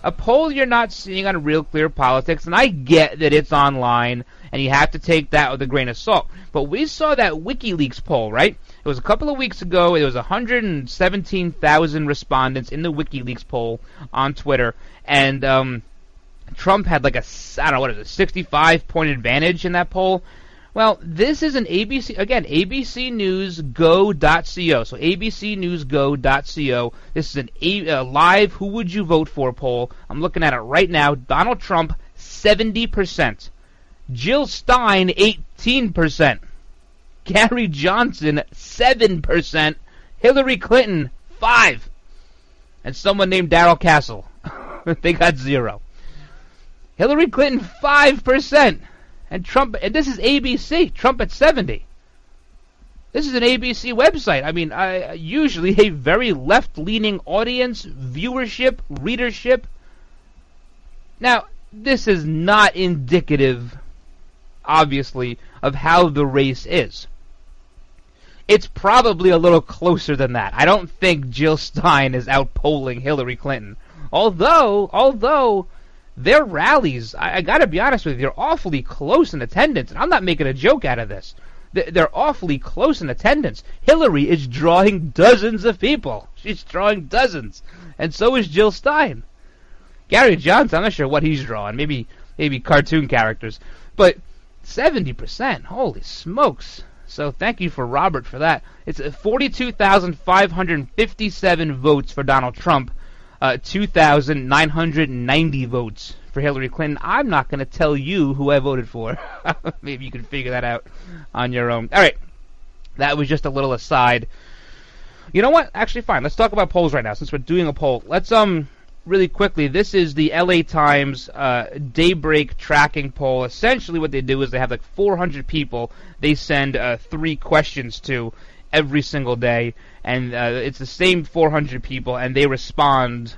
A poll you're not seeing on Real Clear Politics, and I get that it's online, and you have to take that with a grain of salt. But we saw that WikiLeaks poll, right? It was a couple of weeks ago. It was 117,000 respondents in the WikiLeaks poll on Twitter, and Trump had like a 65-point advantage in that poll. Well, this is an abcnewsgo.co. So abcnewsgo.co. This is a live who would you vote for poll. I'm looking at it right now. Donald Trump, 70%. Jill Stein, 18%. Gary Johnson, 7%. Hillary Clinton, 5%. And someone named Darrell Castle. They got 0. Hillary Clinton, 5%. And Trump, and this is ABC, Trump at 70%. This is an ABC website. I mean, usually a very left-leaning audience, viewership, readership. Now, this is not indicative, obviously, of how the race is. It's probably a little closer than that. I don't think Jill Stein is out-polling Hillary Clinton. Although their rallies, I gotta be honest with you, they're awfully close in attendance. And I'm not making a joke out of this. They're awfully close in attendance. Hillary is drawing dozens of people. She's drawing dozens. And so is Jill Stein. Gary Johnson, I'm not sure what he's drawing. Maybe cartoon characters. But 70%, holy smokes. So thank you for Robert for that. It's 42,557 votes for Donald Trump. 2,990 votes for Hillary Clinton. I'm not going to tell you who I voted for. Maybe you can figure that out on your own. All right. That was just a little aside. You know what? Actually, fine. Let's talk about polls right now since we're doing a poll. Let's really quickly. This is the LA Times Daybreak tracking poll. Essentially what they do is they have like 400 people they send 3 questions to every single day, and it's the same 400 people, and they respond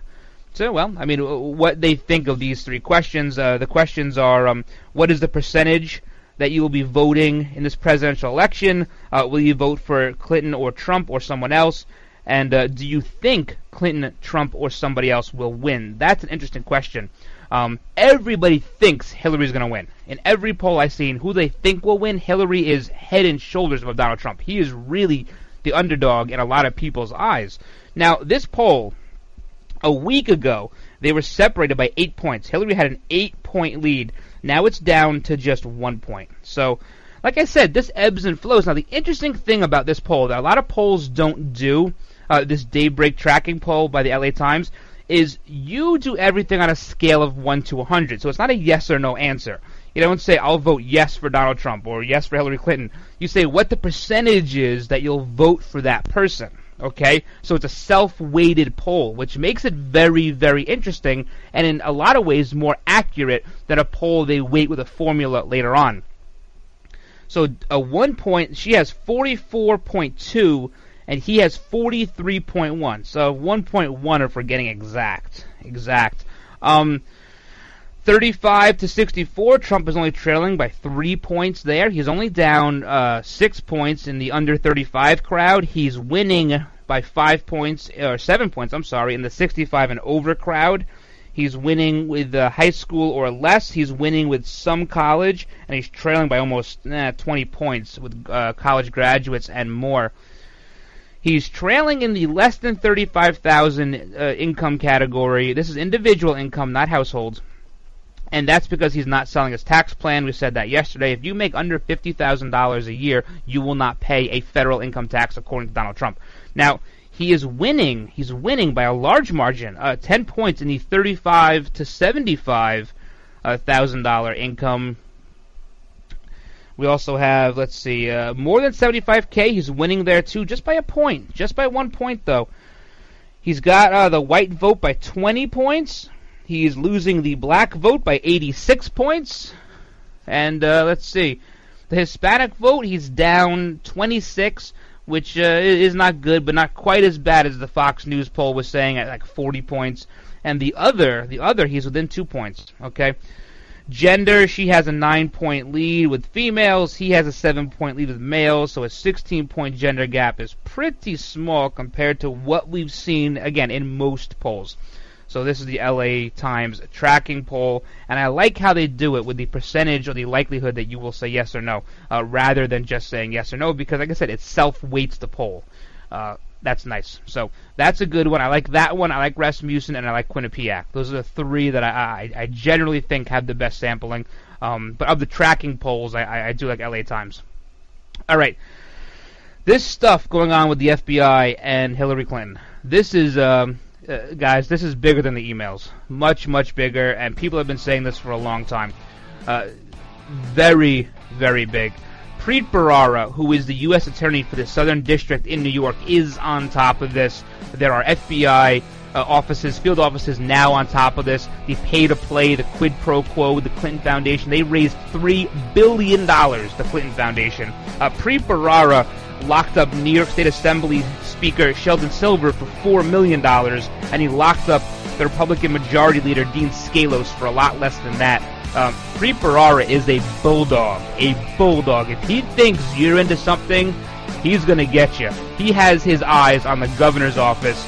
to, what they think of these 3 questions. The questions are, what is the percentage that you will be voting in this presidential election? Will you vote for Clinton or Trump or someone else? And do you think Clinton, Trump, or somebody else will win? That's an interesting question. Everybody thinks Hillary's going to win. In every poll I've seen, who they think will win, Hillary is head and shoulders above Donald Trump. He is really the underdog in a lot of people's eyes. Now, this poll, a week ago, they were separated by 8 points. Hillary had an 8-point lead. Now it's down to just 1 point. So, like I said, this ebbs and flows. Now, the interesting thing about this poll that a lot of polls don't do, this daybreak tracking poll by the LA Times, is you do everything on a scale of 1 to 100. So it's not a yes or no answer. You don't say, I'll vote yes for Donald Trump or yes for Hillary Clinton. You say what the percentage is that you'll vote for that person. Okay? So it's a self-weighted poll, which makes it very, very interesting and in a lot of ways more accurate than a poll they weight with a formula later on. So a 1 point, she has 44.2 and he has 43.1. So 1.1 if we're getting exact. 35 to 64, Trump is only trailing by 3 points there. He's only down 6 points in the under 35 crowd. He's winning by 5 points, or 7 points, I'm sorry, in the 65 and over crowd. He's winning with high school or less. He's winning with some college, and he's trailing by almost 20 points with college graduates and more. He's trailing in the less than 35,000 income category. This is individual income, not households. And that's because he's not selling his tax plan. We said that yesterday. If you make under $50,000 a year, you will not pay a federal income tax, according to Donald Trump. Now, he is winning. He's winning by a large margin, 10 points in the $35 to $75,000 income. We also have, let's see, more than 75K. He's winning there too, just by a point, just by 1 point though. He's got the white vote by 20 points. He's losing the black vote by 86 points. And let's see, the Hispanic vote, he's down 26, which is not good, but not quite as bad as the Fox News poll was saying at like 40 points. And the other, he's within 2 points. Okay. Gender, she has a 9-point lead with females. He has a 7-point lead with males. So a 16-point gender gap is pretty small compared to what we've seen, again, in most polls. So this is the LA Times tracking poll, and I like how they do it with the percentage or the likelihood that you will say yes or no, rather than just saying yes or no, because like I said, it self-weights the poll. That's nice. So that's a good one. I like that one. I like Rasmussen, and I like Quinnipiac. Those are the three that I generally think have the best sampling. But of the tracking polls, I do like LA Times. All right. This stuff going on with the FBI and Hillary Clinton, this is... guys, this is bigger than the emails. Much, much bigger, and people have been saying this for a long time. Very, very big. Preet Bharara, who is the U.S. Attorney for the Southern District in New York, is on top of this. There are FBI offices, field offices now on top of this. The pay-to-play, the quid pro quo with the Clinton Foundation. They raised $3 billion, the Clinton Foundation. Preet Bharara locked up New York State Assembly Speaker Sheldon Silver for $4 million, and he locked up the Republican Majority Leader Dean Scalos for a lot less than that. Preet Bharara is a bulldog. If he thinks you're into something, he's going to get you. He has his eyes on the governor's office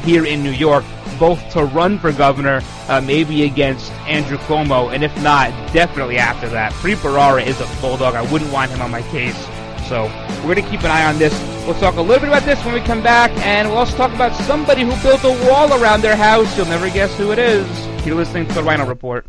here in New York, both to run for governor, maybe against Andrew Cuomo, and if not, definitely after that. Preet Bharara is a bulldog. I wouldn't want him on my case. So we're going to keep an eye on this. We'll talk a little bit about this when we come back, and we'll also talk about somebody who built a wall around their house. You'll never guess who it is. You're listening to the Ryno Report.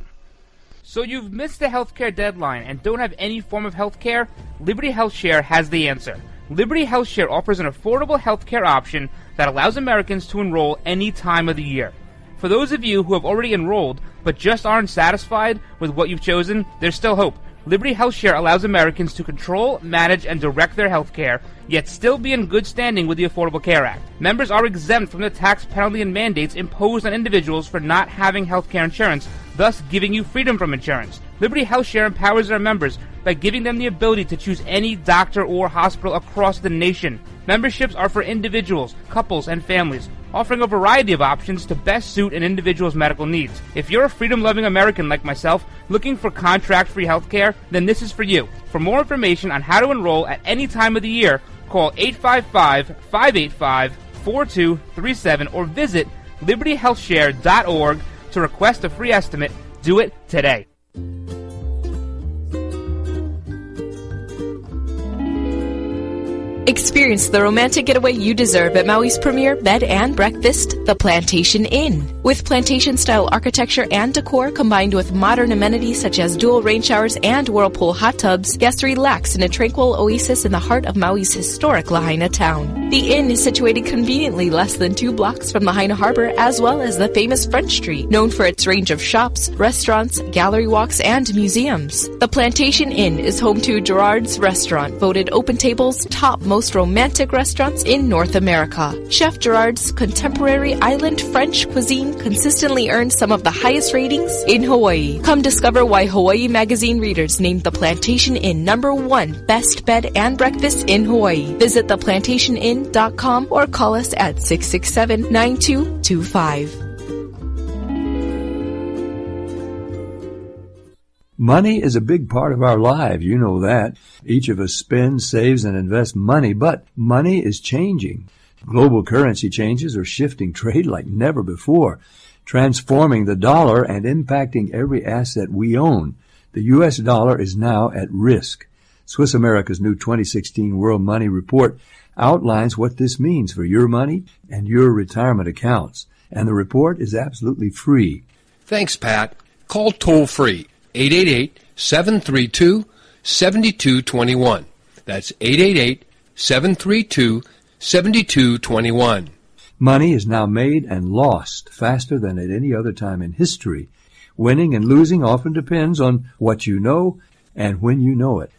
So you've missed the healthcare deadline and don't have any form of healthcare? Liberty HealthShare has the answer. Liberty HealthShare offers an affordable healthcare option that allows Americans to enroll any time of the year. For those of you who have already enrolled but just aren't satisfied with what you've chosen, there's still hope. Liberty HealthShare allows Americans to control, manage, and direct their health care, yet still be in good standing with the Affordable Care Act. Members are exempt from the tax penalty and mandates imposed on individuals for not having health care insurance, thus giving you freedom from insurance. Liberty HealthShare empowers their members by giving them the ability to choose any doctor or hospital across the nation. Memberships are for individuals, couples, and families, offering a variety of options to best suit an individual's medical needs. If you're a freedom-loving American like myself, looking for contract-free health care, then this is for you. For more information on how to enroll at any time of the year, call 855-585-4237 or visit libertyhealthshare.org to request a free estimate Do it today. Experience the romantic getaway you deserve at Maui's premier bed and breakfast, the Plantation Inn. With plantation-style architecture and decor combined with modern amenities such as dual rain showers and whirlpool hot tubs, guests relax in a tranquil oasis in the heart of Maui's historic Lahaina town. The inn is situated conveniently less than 2 blocks from Lahaina Harbor, as well as the famous French Street, known for its range of shops, restaurants, gallery walks, and museums. The Plantation Inn is home to Gerard's Restaurant, voted Open Table's top most romantic restaurants in North America. Chef Gerard's contemporary island French cuisine consistently earns some of the highest ratings in Hawaii. Come discover why Hawaii Magazine readers named the Plantation Inn #1 best bed and breakfast in Hawaii. Visit theplantationinn.com or call us at 667-9225. Money is a big part of our lives, you know that. Each of us spends, saves, and invests money, but money is changing. Global currency changes are shifting trade like never before, transforming the dollar and impacting every asset we own. The U.S. dollar is now at risk. Swiss America's new 2016 World Money Report outlines what this means for your money and your retirement accounts, and the report is absolutely free. Thanks, Pat. Call toll-free 888-732-7221. That's 888-732-7221. Money is now made and lost faster than at any other time in history. Winning and losing often depends on what you know and when you know it.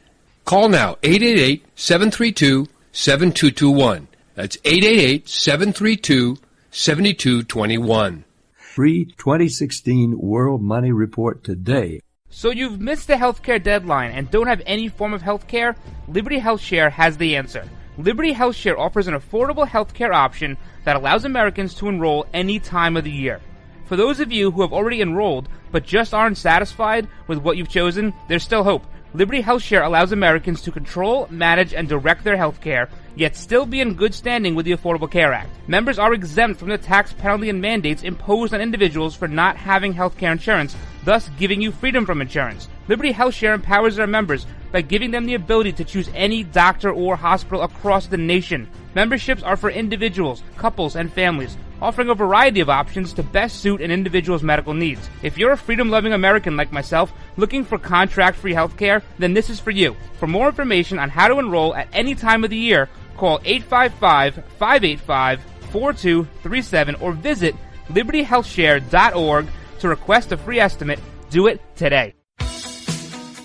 Call now, 888-732-7221. That's 888-732-7221. Free 2016 World Money Report today. So you've missed the healthcare deadline and don't have any form of healthcare? Liberty HealthShare has the answer. Liberty HealthShare offers an affordable healthcare option that allows Americans to enroll any time of the year. For those of you who have already enrolled but just aren't satisfied with what you've chosen, there's still hope. Liberty HealthShare allows Americans to control, manage, and direct their healthcare, yet still be in good standing with the Affordable Care Act. Members are exempt from the tax penalty and mandates imposed on individuals for not having healthcare insurance, thus giving you freedom from insurance. Liberty HealthShare empowers their members by giving them the ability to choose any doctor or hospital across the nation. Memberships are for individuals, couples, and families, offering a variety of options to best suit an individual's medical needs. If you're a freedom-loving American like myself, looking for contract-free healthcare, then this is for you. For more information on how to enroll at any time of the year, call 855-585-4237 or visit libertyhealthshare.org to request a free estimate. Do it today.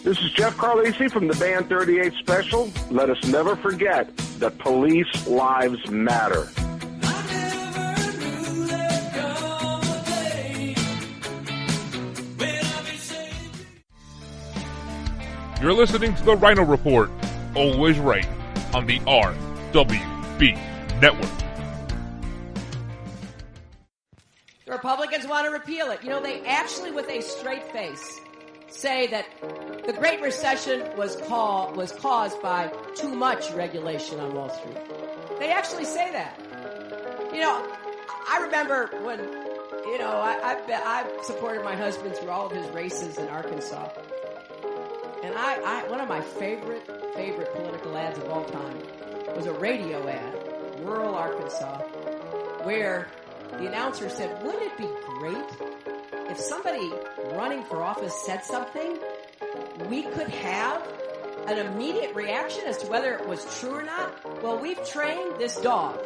This is Jeff Carlisi from the Band 38 Special. Let us never forget that police lives matter. You're listening to the Ryno Report, always right, on the RWB Network. The Republicans want to repeal it. You know, they actually, with a straight face, say that the Great Recession was caused by too much regulation on Wall Street. They actually say that. You know, I remember when, you know, I've supported my husband through all of his races in Arkansas. And one of my favorite political ads of all time was a radio ad, rural Arkansas, where the announcer said, wouldn't it be great if somebody running for office said something, we could have an immediate reaction as to whether it was true or not? Well, we've trained this dog.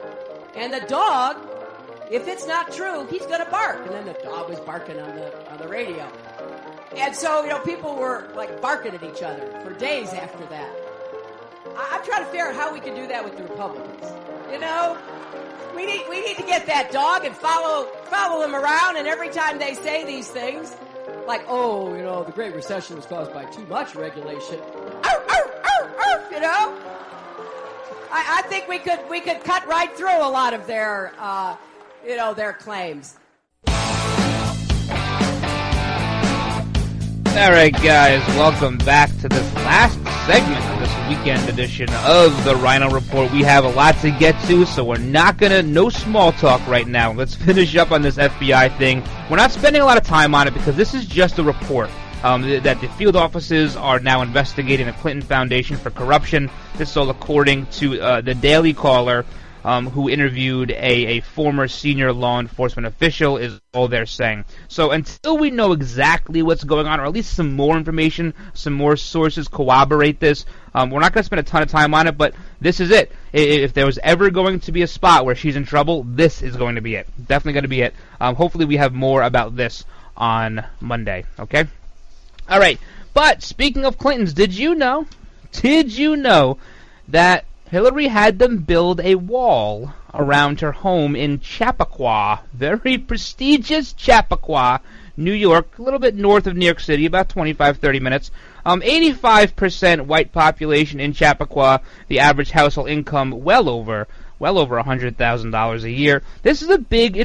And the dog, if it's not true, he's going to bark. And then the dog was barking on the radio. And so, you know, people were like barking at each other for days after that. I'm trying to figure out how we can do that with the Republicans. You know, we need to get that dog and follow them around, and every time they say these things, like, oh, you know, the Great Recession was caused by too much regulation. You know, I think we could cut right through a lot of their their claims. All right, guys, welcome back to this last segment of this weekend edition of the Ryno Report. We have a lot to get to, so we're not no small talk right now. Let's finish up on this FBI thing. We're not spending a lot of time on it because this is just a report. That the field offices are now investigating the Clinton Foundation for corruption. This is all according to the Daily Caller, who interviewed a former senior law enforcement official, is all they're saying. So until we know exactly what's going on, or at least some more information, some more sources corroborate this, we're not going to spend a ton of time on it, but this is it. If there was ever going to be a spot where she's in trouble, this is going to be it. Definitely going to be it. Hopefully we have more about this on Monday, okay? All right, but speaking of Clintons, did you know that Hillary had them build a wall around her home in Chappaqua, very prestigious Chappaqua, New York, a little bit north of New York City, about 25-30 minutes. 85% white population in Chappaqua, the average household income well over $100,000 a year. This is a big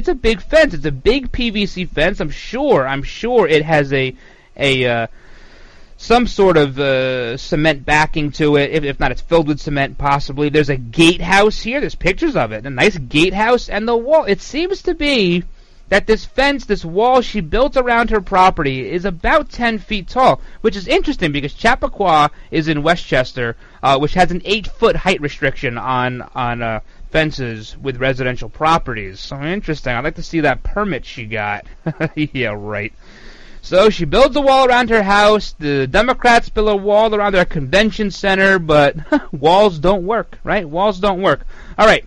fence. It's a big PVC fence. I'm sure it has some sort of cement backing to it. If not, it's filled with cement, possibly. There's a gatehouse here. There's pictures of it. A nice gatehouse. And the wall, it seems to be that this fence, this wall she built around her property is about 10 feet tall, which is interesting because Chappaqua is in Westchester, which has an 8-foot height restriction on fences with residential properties. So interesting. I'd like to see that permit she got. Yeah, right. So she builds a wall around her house. The Democrats build a wall around their convention center, but walls don't work, right? Walls don't work. All right.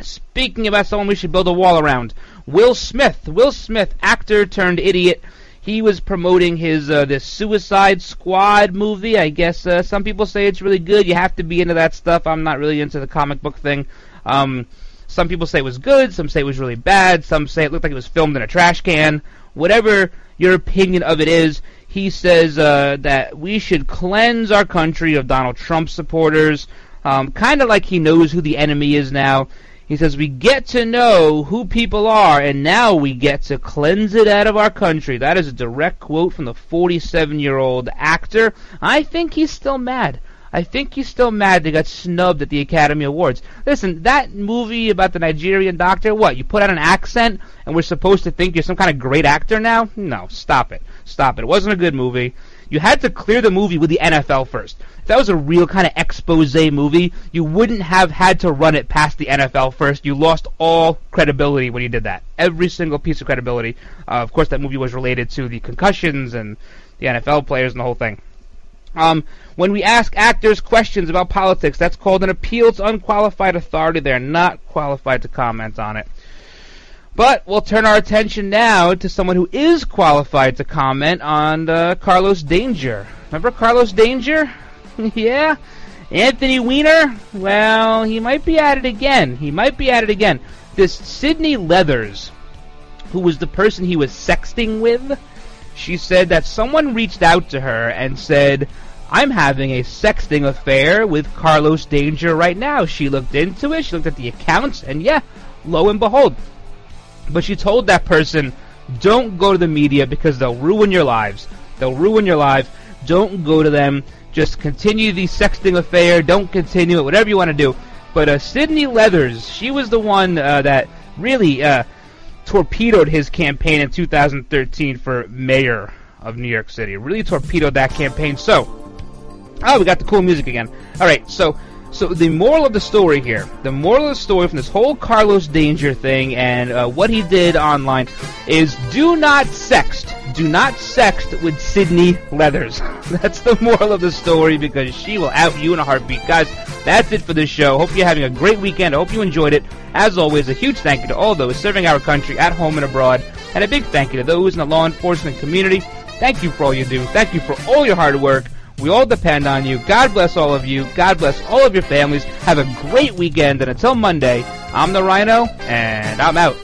Speaking about someone we should build a wall around, Will Smith, actor turned idiot. He was promoting his this Suicide Squad movie. I guess some people say it's really good. You have to be into that stuff. I'm not really into the comic book thing. Some people say it was good. Some say it was really bad. Some say it looked like it was filmed in a trash can. Whatever your opinion of it is, he says that we should cleanse our country of Donald Trump supporters, kind of like he knows who the enemy is now. He says we get to know who people are, and now we get to cleanse it out of our country. That is a direct quote from the 47-year-old actor. I think he's still mad. They got snubbed at the Academy Awards. Listen, that movie about the Nigerian doctor, what, you put on an accent and we're supposed to think you're some kind of great actor now? No, stop it. It wasn't a good movie. You had to clear the movie with the NFL first. If that was a real kind of expose movie, you wouldn't have had to run it past the NFL first. You lost all credibility when you did that. Every single piece of credibility. Of course, that movie was related to the concussions and the NFL players and the whole thing. When we ask actors questions about politics, that's called an appeal to unqualified authority. They're not qualified to comment on it. But we'll turn our attention now to someone who is qualified to comment on Carlos Danger. Remember Carlos Danger? Yeah? Anthony Weiner? Well, he might be at it again. This Sydney Leathers, who was the person he was sexting with, she said that someone reached out to her and said, I'm having a sexting affair with Carlos Danger right now. She looked into it, she looked at the accounts, and yeah, lo and behold. But she told that person, don't go to the media because they'll ruin your lives. Don't go to them. Just continue the sexting affair. Don't continue it, whatever you want to do. But Sydney Leathers, she was the one that really torpedoed his campaign in 2013 for mayor of New York City. Really torpedoed that campaign. So, we got the cool music again. All right, so the moral of the story here, from this whole Carlos Danger thing and what he did online is do not sext with Sydney Leathers. That's the moral of the story because she will out you in a heartbeat. Guys, that's it for this show. Hope you're having a great weekend. I hope you enjoyed it. As always, a huge thank you to all those serving our country at home and abroad, and a big thank you to those in the law enforcement community. Thank you for all you do. Thank you for all your hard work. We all depend on you. God bless all of you. God bless all of your families. Have a great weekend. And until Monday, I'm the Ryno, and I'm out.